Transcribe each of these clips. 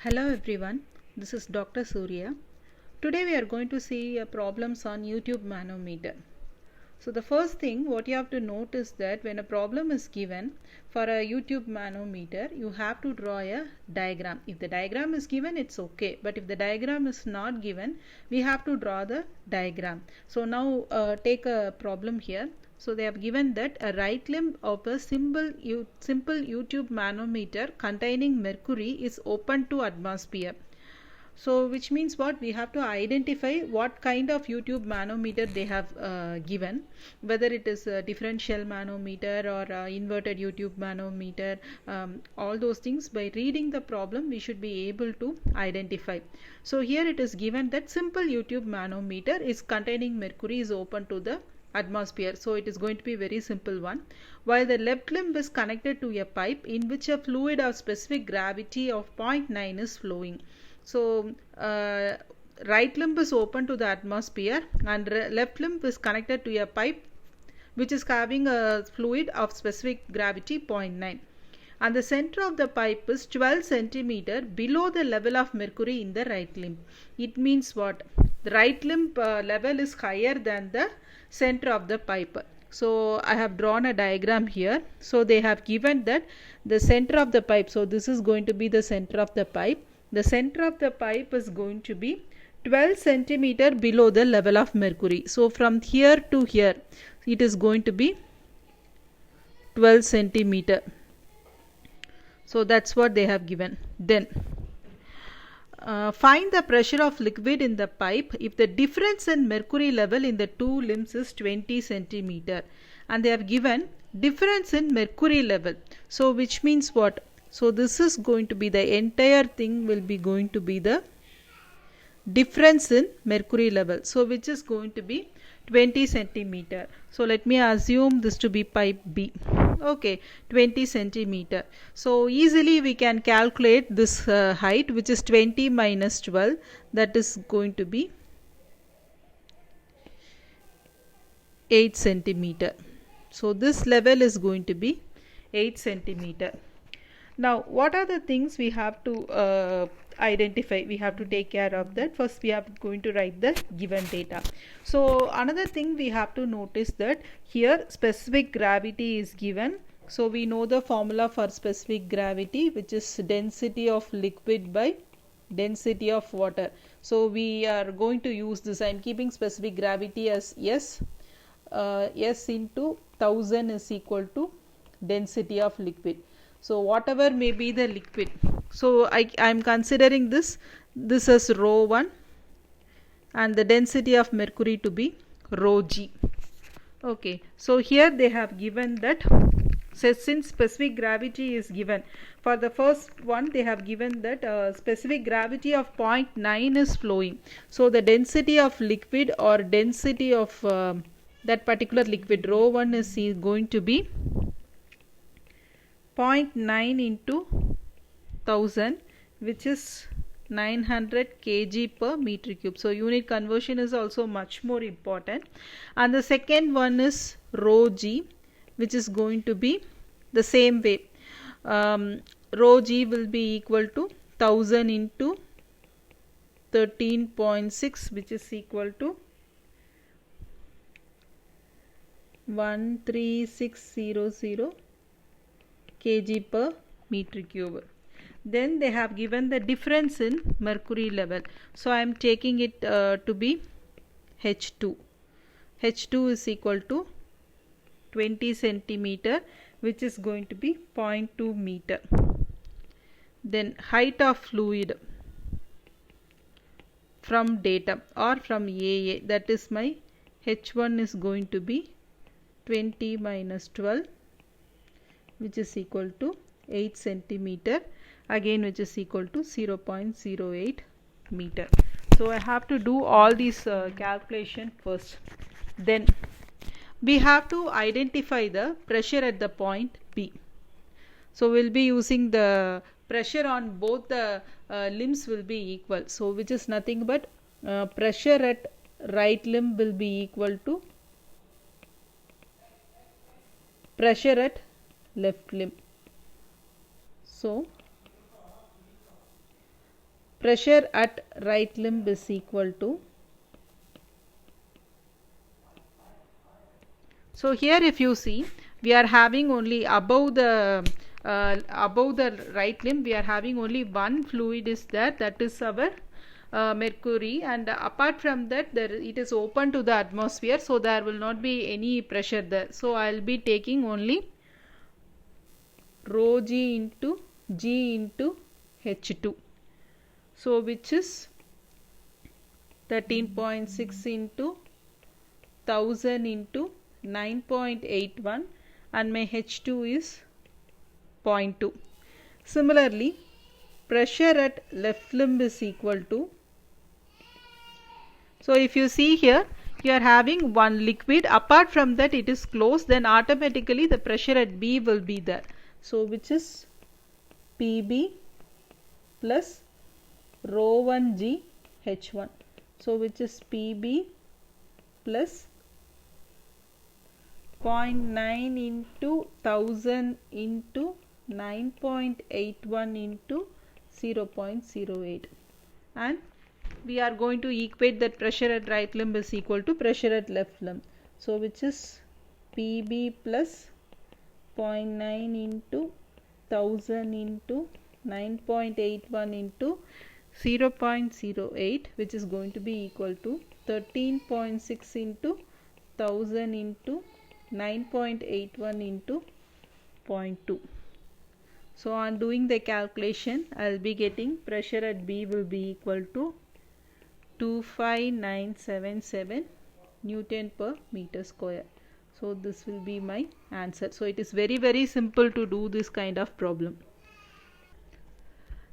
Hello everyone, this is Dr. Surya. Today we are going to see problems on YouTube manometer. So the first thing what you have to note is that when a problem is given for a YouTube manometer, you have to draw a diagram. If the diagram is given, it's okay. But if the diagram is not given, we have to draw the diagram. So now take a problem here. So they have given that a right limb of a simple YouTube manometer containing mercury is open to atmosphere. So which means what we have to identify what kind of YouTube manometer they have given, whether it is a differential manometer or inverted YouTube manometer, all those things. By reading the problem we should be able to identify. So here it is given that simple YouTube manometer is containing mercury is open to the atmosphere. So it is going to be very simple one. While the left limb is connected to a pipe in which a fluid of specific gravity of 0.9 is flowing. So right limb is open to the atmosphere and left limb is connected to a pipe which is having a fluid of specific gravity 0.9, and the center of the pipe is 12 centimeter below the level of mercury in the right limb. It means what? The right limb level is higher than the center of the pipe. So I have drawn a diagram here. So they have given that the center of the pipe, so this is going to be the center of the pipe. The center of the pipe is going to be 12 centimeter below the level of mercury. So from here to here it is going to be 12 centimeter. So that's what they have given. Then find the pressure of liquid in the pipe if the difference in mercury level in the two limbs is 20 centimeter, and they have given difference in mercury level. So which means what? So this is going to be the entire thing will be going to be the difference in mercury level. So which is going to be 20 centimeter. So let me assume this to be pipe B. Okay, 20 centimeter. So easily we can calculate this height, which is 20 minus 12, that is going to be 8 centimeter. So this level is going to be 8 centimeter. Now what are the things we have to identify? We have to take care of that. First we are going to write the given data. So another thing we have to notice that here specific gravity is given. So we know the formula for specific gravity, which is density of liquid by density of water. So we are going to use this. I am keeping specific gravity as S. S into 1000 is equal to density of liquid. So whatever may be the liquid, so I am considering this as rho 1 and the density of mercury to be rho g. Okay, so here they have given that, so since specific gravity is given, for the first one they have given that specific gravity of 0.9 is flowing. So the density of liquid or density of that particular liquid rho 1 is going to be 0.9 into 1000, which is 900 kg per meter cube. So unit conversion is also much more important. And the second one is rho g, which is going to be the same way. Rho g will be equal to 1000 into 13.6, which is equal to 13600 kg per meter cube. Then they have given the difference in mercury level. So I am taking it to be H2. H2 is equal to 20 centimeter, which is going to be 0.2 meter. Then height of fluid from datum or from AA, that is my H1 is going to be 20 minus 12, which is equal to 8 centimeter, again which is equal to 0.08 meter. So I have to do all these calculation first. Then we have to identify the pressure at the point B. So we'll be using the pressure on both the limbs will be equal. So which is nothing but pressure at right limb will be equal to pressure at left limb. So pressure at right limb is equal to, so here if you see, we are having only above the right limb, we are having only one fluid is there, that is our mercury, and apart from that it is open to the atmosphere, so there will not be any pressure there. So I will be taking only rho g into g into H2, so which is 13.6 into 1000 into 9.81, and my H2 is 0.2. Similarly, pressure at left limb is equal to, so if you see here, you are having one liquid, apart from that it is closed, then automatically the pressure at B will be there. So which is PB plus rho 1 G H1. So which is PB plus 0.9 into 1000 into 9.81 into 0.08, and we are going to equate that pressure at right limb is equal to pressure at left limb. So which is PB plus 0.9 into 1000 into 9.81 into 0.08, which is going to be equal to 13.6 into 1000 into 9.81 into 0.2. So on doing the calculation, I will be getting pressure at B will be equal to 25977 Newton per meter square. So this will be my answer. So it is very simple to do this kind of problem.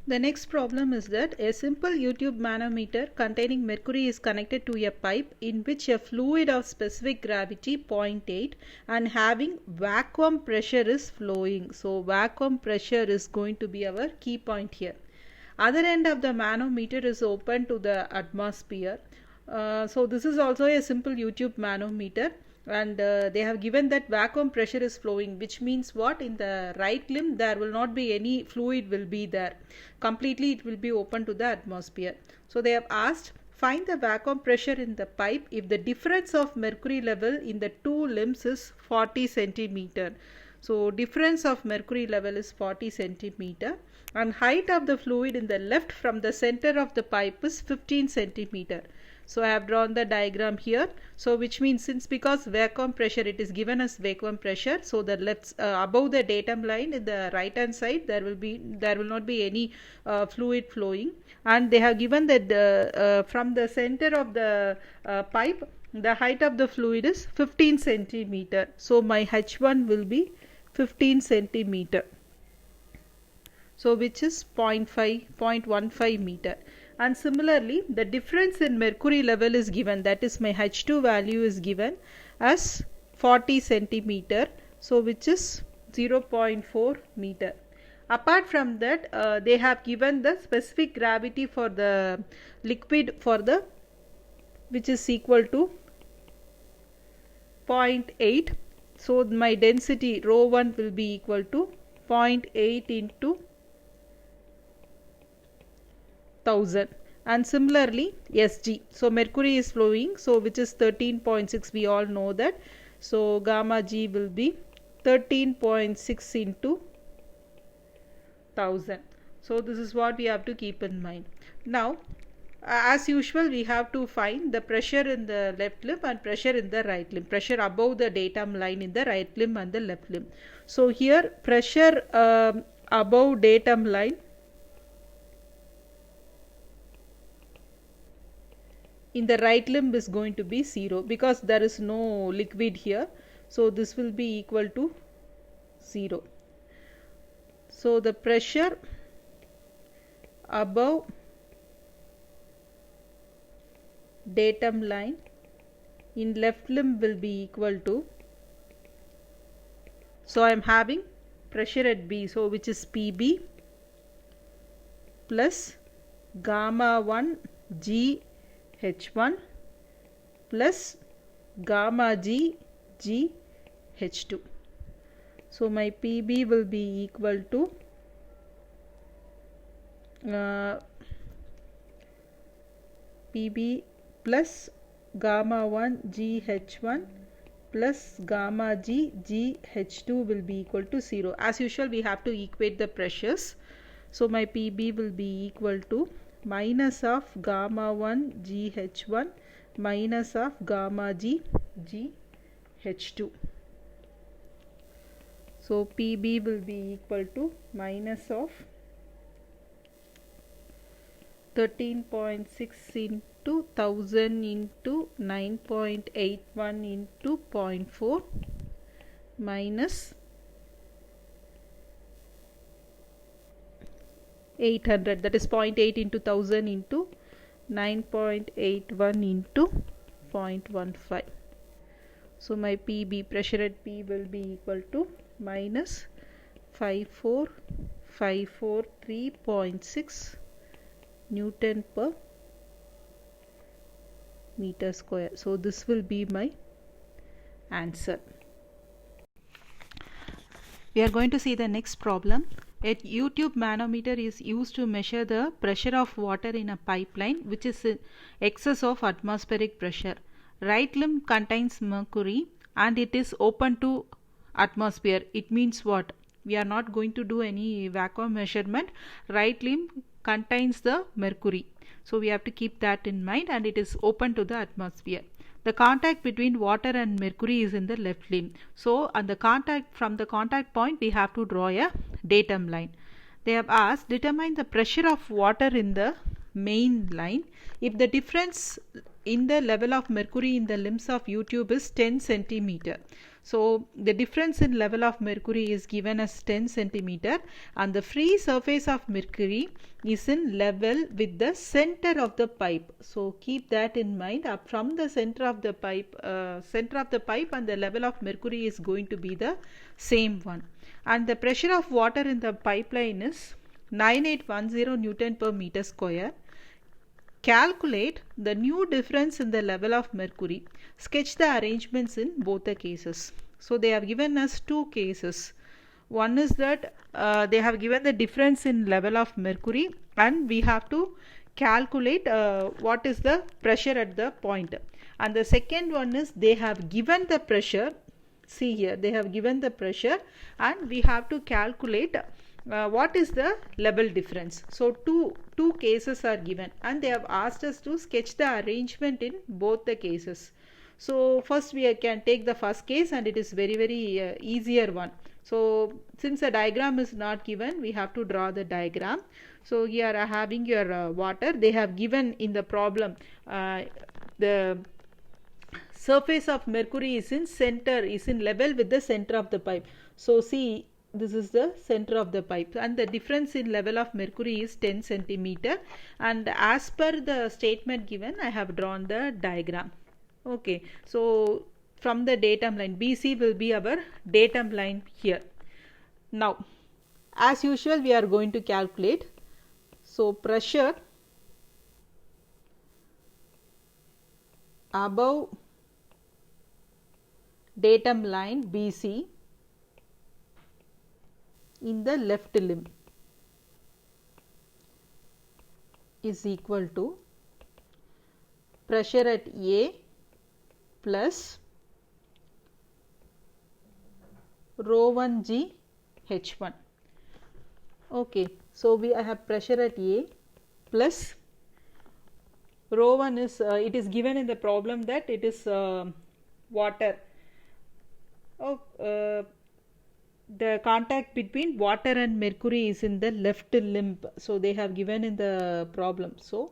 The next problem is that a simple U-tube manometer containing mercury is connected to a pipe in which a fluid of specific gravity 0.8 and having vacuum pressure is flowing. So vacuum pressure is going to be our key point here. Other end of the manometer is open to the atmosphere. So this is also a simple U-tube manometer, and they have given that vacuum pressure is flowing, which means what? In the right limb there will not be any fluid will be there, completely it will be open to the atmosphere. So they have asked, find the vacuum pressure in the pipe if the difference of mercury level in the two limbs is 40 centimeter. So difference of mercury level is 40 centimeter, and height of the fluid in the left from the center of the pipe is 15 centimeter. So I have drawn the diagram here. So which means, since because vacuum pressure, it is given as vacuum pressure, so the left above the datum line in the right hand side there will not be any fluid flowing, and they have given that from the center of the pipe the height of the fluid is 15 centimeter. So my H1 will be 15 centimeter. So which is 0.15 meter. And similarly, the difference in mercury level is given, that is my H2 value is given as 40 centimeter, so which is 0.4 meter. Apart from that, they have given the specific gravity for the liquid for the, which is equal to 0.8. So my density rho 1 will be equal to 0.8 into 1000, and similarly Sg, so mercury is flowing, so which is 13.6, we all know that. So gamma g will be 13.6 into 1000. So this is what we have to keep in mind. Now as usual, we have to find the pressure in the left limb and pressure in the right limb, pressure above the datum line in the right limb and the left limb. So here pressure above datum line in the right limb is going to be 0 because there is no liquid here. So this will be equal to 0. So the pressure above datum line in left limb will be equal to, so I am having pressure at B, so which is PB plus gamma 1 G H1 plus gamma G G H2. So my PB will be equal to PB plus gamma 1 GH1 plus gamma G GH2 will be equal to 0. As usual, we have to equate the pressures. So my PB will be equal to minus of gamma 1 GH1 minus of gamma G GH2. So PB will be equal to minus of 13.6 into 1000 into 9.81 into 0.4 minus 800, that is 0.8 into 1000 into 9.81 into 0.15. So my PB, pressure at P, will be equal to minus 5453.6 Newton per meter square. So this will be my answer. We are going to see the next problem. A U-tube manometer is used to measure the pressure of water in a pipeline which is in excess of atmospheric pressure. Right limb contains mercury and it is open to atmosphere. It means what? We are not going to do any vacuum measurement. Right limb contains the mercury. So we have to keep that in mind, and it is open to the atmosphere. The contact between water and mercury is in the left limb. So on the contact, from the contact point, we have to draw a datum line. They have asked, determine the pressure of water in the main line if the difference in the level of mercury in the limbs of U-tube is 10 centimeter. So the difference in level of mercury is given as 10 centimeter, and the free surface of mercury is in level with the center of the pipe. So keep that in mind. Up from the center of the pipe and the level of mercury is going to be the same one. And the pressure of water in the pipeline is 9810 Newton per meter square. Calculate the new difference in the level of mercury. Sketch the arrangements in both the cases. So they have given us two cases. One is that they have given the difference in level of mercury, and we have to calculate what is the pressure at the point. And the second one is they have given the pressure. See here, they have given the pressure and we have to calculate what is the level difference. So two cases are given and they have asked us to sketch the arrangement in both the cases. So first we can take the first case, and it is very easier one. So since the diagram is not given, we have to draw the diagram. So here having your water, they have given in the problem the surface of mercury is in level with the center of the pipe. So see, this is the center of the pipe and the difference in level of mercury is 10 centimeter, and as per the statement given, I have drawn the diagram. Okay, so from the datum line, BC will be our datum line here. Now as usual, we are going to calculate. So pressure above datum line BC in the left limb is equal to pressure at A plus rho 1 G H1. Okay, so I have pressure at A plus rho 1 is it is given in the problem that it is water. The contact between water and mercury is in the left limb. So they have given in the problem. So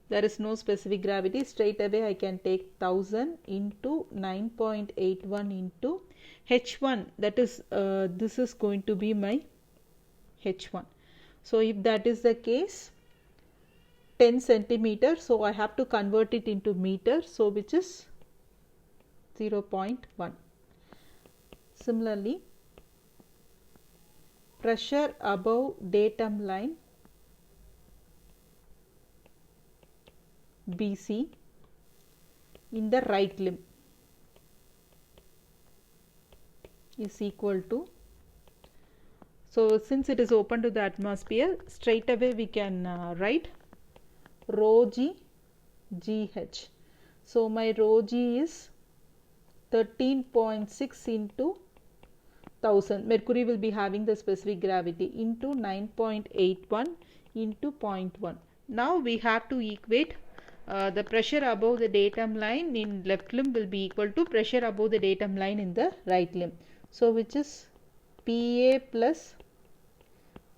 there is no specific gravity. Straight away I can take 1000 into 9.81 into H1. That is this is going to be my H1. So if that is the case, 10 centimeter. So I have to convert it into meter. So which is 0.1. Similarly, pressure above datum line BC in the right limb is equal to, so since it is open to the atmosphere, straight away we can write rho G GH. So my rho G is 13.6 into 1000. Mercury will be having the specific gravity into 9.81 into 0.1. Now we have to equate the pressure above the datum line in left limb will be equal to pressure above the datum line in the right limb. So which is PA plus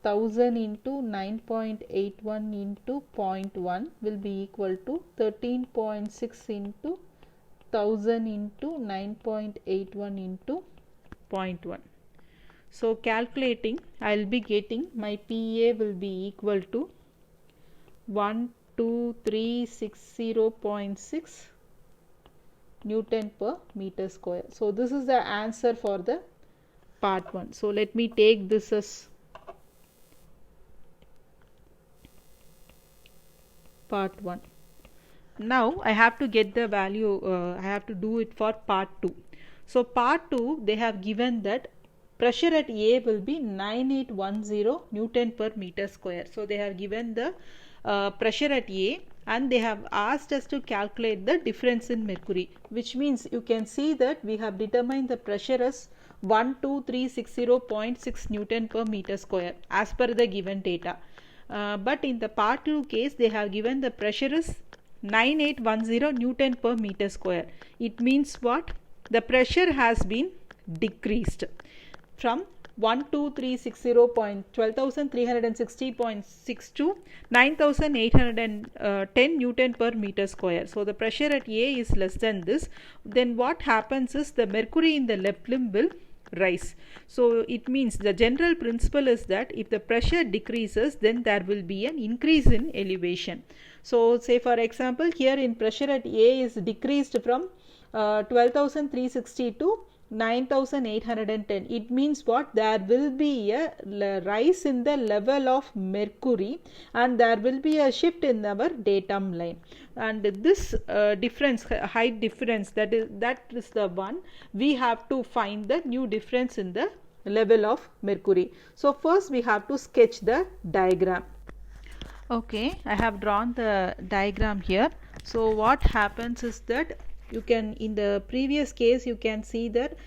1000 into 9.81 into 0.1 will be equal to 13.6 into 1000 into 9.81 into 0.1. So calculating, I will be getting my PA will be equal to 12360.6 Newton per meter square. So this is the answer for the part 1. So let me take this as part 1. Now I have to get the value, I have to do it for part 2. So part 2, they have given that pressure at A will be 9810 Newton per meter square. So they have given the pressure at A and they have asked us to calculate the difference in mercury, which means you can see that we have determined the pressure as 12360.6 Newton per meter square as per the given data. But in the part 2 case, they have given the pressure is 9810 Newton per meter square. It means what? The pressure has been decreased from 12,360.6 to 9,810 Newton per meter square. So the pressure at A is less than this. Then what happens is the mercury in the left limb will rise. So it means the general principle is that if the pressure decreases, then there will be an increase in elevation. So say for example, here in pressure at A is decreased from 12,360 to 9,810. It means what? There will be a rise in the level of mercury and there will be a shift in our datum line. And this difference, height difference, that is the one we have to find the new difference in the level of mercury. So first we have to sketch the diagram. Okay, I have drawn the diagram here. So what happens is that you can, in the previous case, you can see that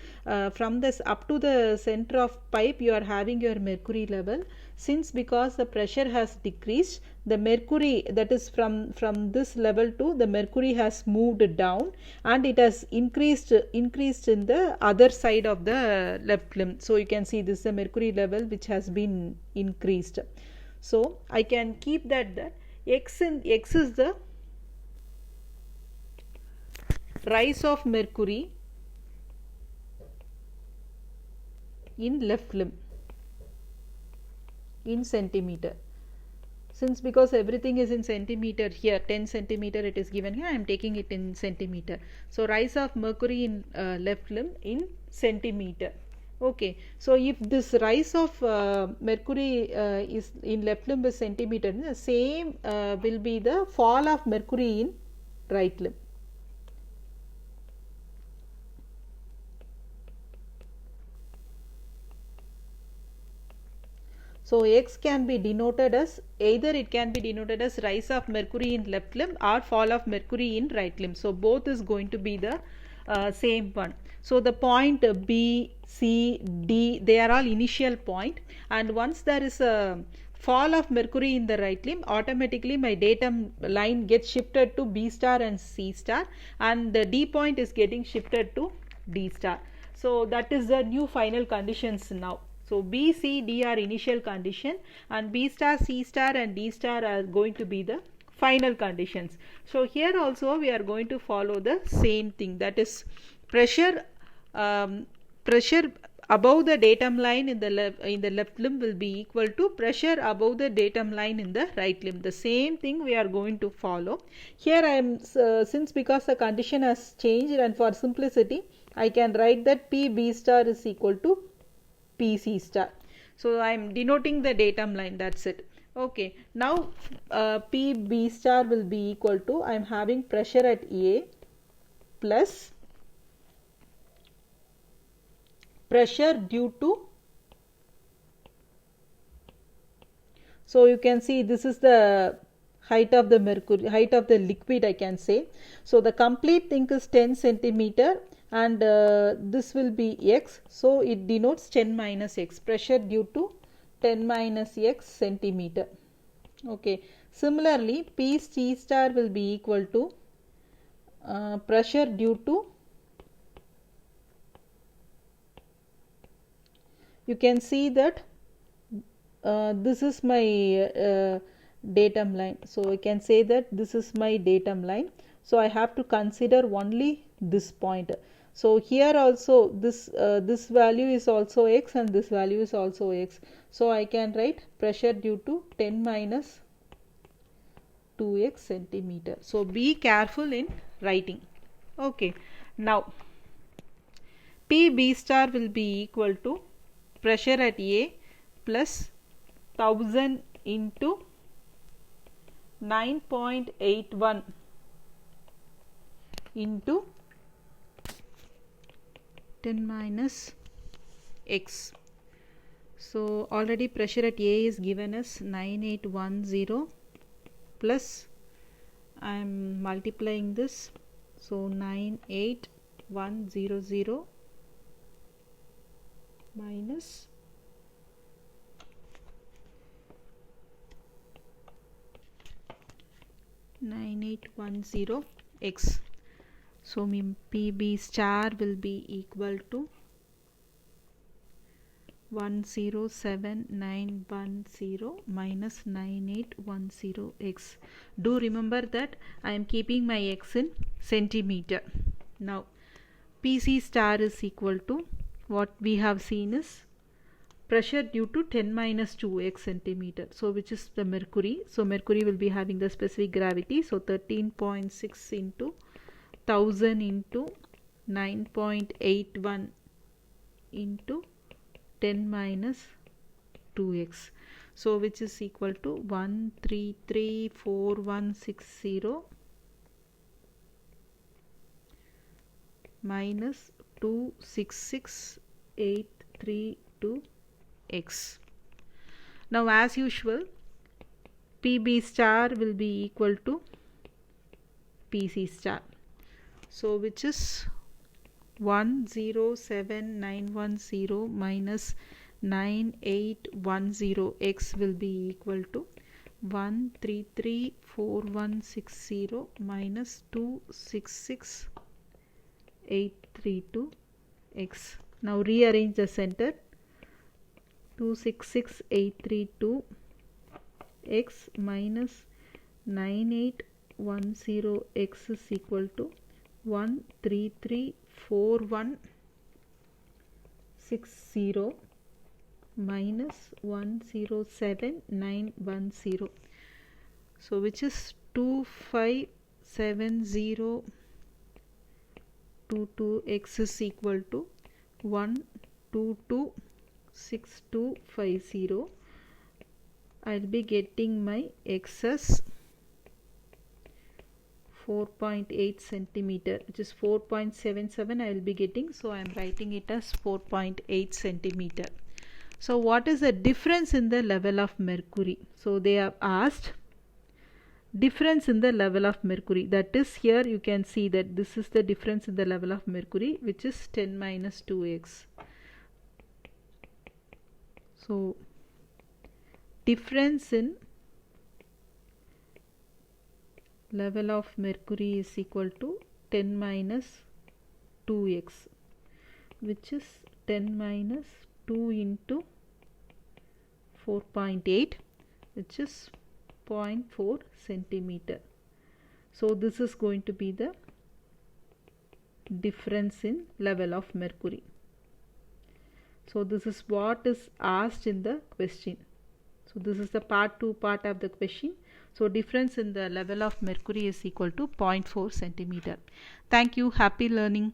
from this up to the center of pipe you are having your mercury level. Since because the pressure has decreased, the mercury, that is from this level to the mercury has moved down and it has increased in the other side of the left limb. So you can see this is the mercury level which has been increased. So I can keep that x is the rise of mercury in left limb in centimeter. Since because everything is in centimeter here, 10 centimeter it is given here, I am taking it in centimeter. So rise of mercury in left limb in centimeter. Okay, so if this rise of mercury is in left limb is centimeter, the same will be the fall of mercury in right limb. So x can be denoted as, either it can be denoted as rise of mercury in left limb or fall of mercury in right limb. So both is going to be the same one. So the point B, C, D, they are all initial point, and once there is a fall of mercury in the right limb, automatically my datum line gets shifted to B star and C star, and the D point is getting shifted to D star. So that is the new final conditions now. So B, C, D are initial condition and B star, C star and D star are going to be the final conditions. So here also we are going to follow the same thing, that is pressure above the datum line in the left limb will be equal to pressure above the datum line in the right limb. The same thing we are going to follow. Here I am, since because the condition has changed, and for simplicity I can write that P B star is equal to P C star. So I am denoting the datum line, that's it. Okay, now P B star will be equal to, I am having pressure at A plus pressure due to, so you can see this is the height of the mercury, height of the liquid I can say. So the complete thing is 10 centimeter and this will be x, so it denotes 10 minus x, pressure due to 10 minus x centimeter. Okay, similarly P star will be equal to pressure due to, you can see that this is my datum line, so I can say that this is my datum line, so I have to consider only this point. So here also this value is also x and this value is also x, so I can write pressure due to 10 minus 2x centimeter. So be careful in writing. Okay, now P star will be equal to pressure at A plus 1000 into 9.81 into 10 minus x. So already pressure at A is given as 9810 plus I am multiplying this, so 98100 minus 9810 x. So P star will be equal to 107,910 minus 9810 x. Do remember that I am keeping my x in centimeter. Now PC star is equal to, what we have seen is pressure due to 10 minus 2x centimeter, so which is the mercury. So mercury will be having the specific gravity, so 13.6 into 1000 into 9.81 into 10 minus 2x, so which is equal to 1334160 minus 266832 x. Now as usual PB star will be equal to PC star, so which is 107,910 minus 9810 x will be equal to 1334160 minus 266832 x. Now rearrange the center, 266832 x minus 9810 x is equal to 1334160 minus 107,910, so which is 257022 x is equal to 1226250. I'll be getting my x as 4.8 centimeter, which is 4.77 I will be getting, so I am writing it as 4.8 centimeter. So what is the difference in the level of mercury? So they have asked difference in the level of mercury, that is here you can see that this is the difference in the level of mercury, which is 10 minus 2x. So difference in level of mercury is equal to 10 minus 2x, which is 10 minus 2 into 4.8, which is 0.4 centimeter. So this is going to be the difference in level of mercury. So this is what is asked in the question. So this is the part 2 part of the question. So difference in the level of mercury is equal to 0.4 centimeter. Thank you. Happy learning.